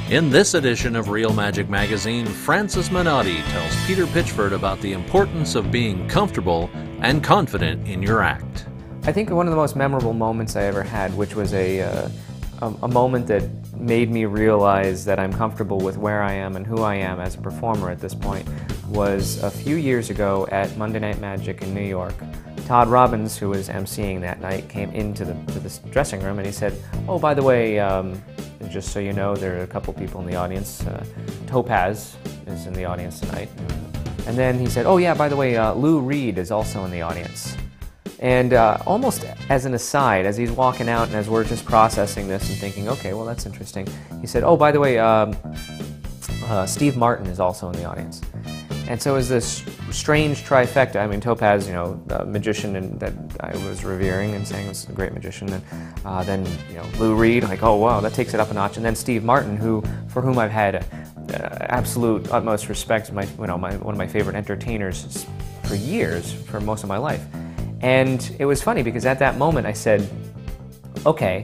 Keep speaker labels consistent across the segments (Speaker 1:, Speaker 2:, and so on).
Speaker 1: In this edition of Real Magic Magazine, Francis Menotti tells Peter Pitchford about the importance of being comfortable and confident in your act.
Speaker 2: I think one of the most memorable moments I ever had, which was a moment that made me realize that I'm comfortable with where I am and who I am as a performer at this point, was a few years ago at Monday Night Magic in New York. Todd Robbins, who was emceeing that night, came into the dressing room and he said, "Oh, by the way, just so you know, there are a couple people in the audience. Topaz is in the audience tonight." And then he said, "Oh yeah, by the way, Lou Reed is also in the audience." And almost as an aside, as he's walking out and as we're just processing this and thinking, okay, well, that's interesting, he said, "Oh, by the way, Steve Martin is also in the audience." And so it was this strange trifecta. I mean, Topaz, the magician that I was revering and saying was a great magician. And then, Lou Reed, like, oh, wow, that takes it up a notch. And then Steve Martin, for whom I've had absolute utmost respect, one of my favorite entertainers for years, for most of my life. And it was funny because at that moment I said, okay,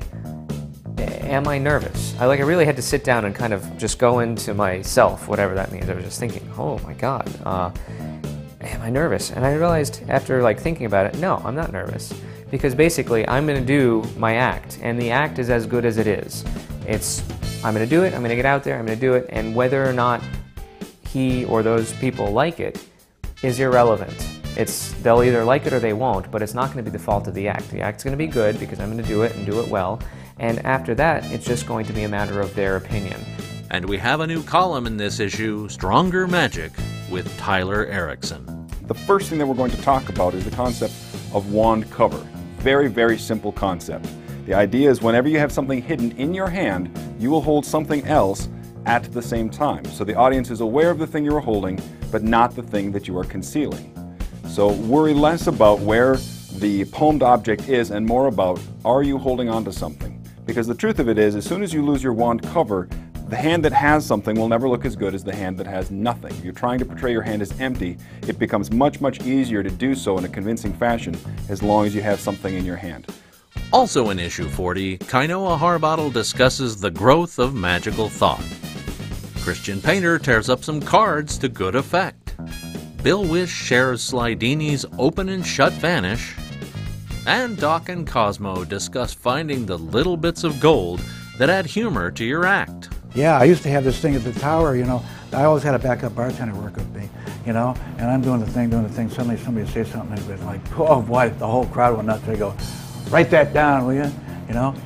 Speaker 2: am I nervous? I really had to sit down and kind of just go into myself, whatever that means. I was just thinking, oh my God, am I nervous? And I realized after thinking about it, no, I'm not nervous. Because basically I'm going to do my act, and the act is as good as it is. I'm going to do it, I'm going to get out there, I'm going to do it, and whether or not he or those people like it is irrelevant. They'll either like it or they won't, but it's not going to be the fault of the act. The act's going to be good because I'm going to do it and do it well. And after that, it's just going to be a matter of their opinion.
Speaker 1: And we have a new column in this issue, Stronger Magic, with Tyler Erickson.
Speaker 3: The first thing that we're going to talk about is the concept of wand cover. Very, very simple concept. The idea is whenever you have something hidden in your hand, you will hold something else at the same time. So the audience is aware of the thing you are holding, but not the thing that you are concealing. So worry less about where the palmed object is and more about, are you holding on to something? Because the truth of it is, as soon as you lose your wand cover, the hand that has something will never look as good as the hand that has nothing. If you're trying to portray your hand as empty, it becomes much, much easier to do so in a convincing fashion as long as you have something in your hand.
Speaker 1: Also in issue 40, Kainoa Harbottle discusses the growth of magical thought. Christian Painter tears up some cards to good effect. Bill Wish shares Slidini's open and shut vanish. And Doc and Cosmo discuss finding the little bits of gold that add humor to your act.
Speaker 4: Yeah, I used to have this thing at the tower, I always had a backup bartender work with me, and I'm doing the thing, suddenly somebody would say something, and it's like, oh boy, the whole crowd went nuts. They go, write that down, will you?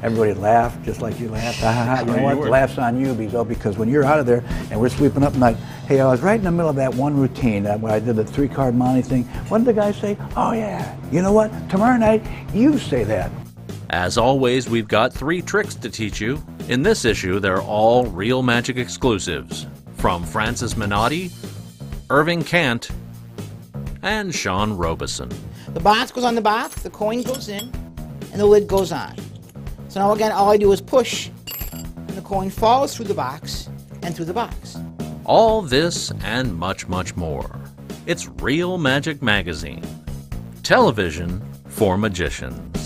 Speaker 4: Everybody laughed just like you laughed. You know what? The laugh's on you, because when you're out of there and we're sweeping up and like, hey, I was right in the middle of that one routine where I did the 3-card Monty thing. What did the guy say? Oh yeah, you know what? Tomorrow night, you say that.
Speaker 1: As always, we've got 3 tricks to teach you. In this issue, they're all Real Magic exclusives from Francis Menotti, Irving Kant, and Sean Robeson.
Speaker 5: The box goes on the box, the coin goes in, and the lid goes on. So now again, all I do is push, and the coin falls through the box and through the box.
Speaker 1: All this and much, much more. It's Real Magic Magazine. Television for magicians.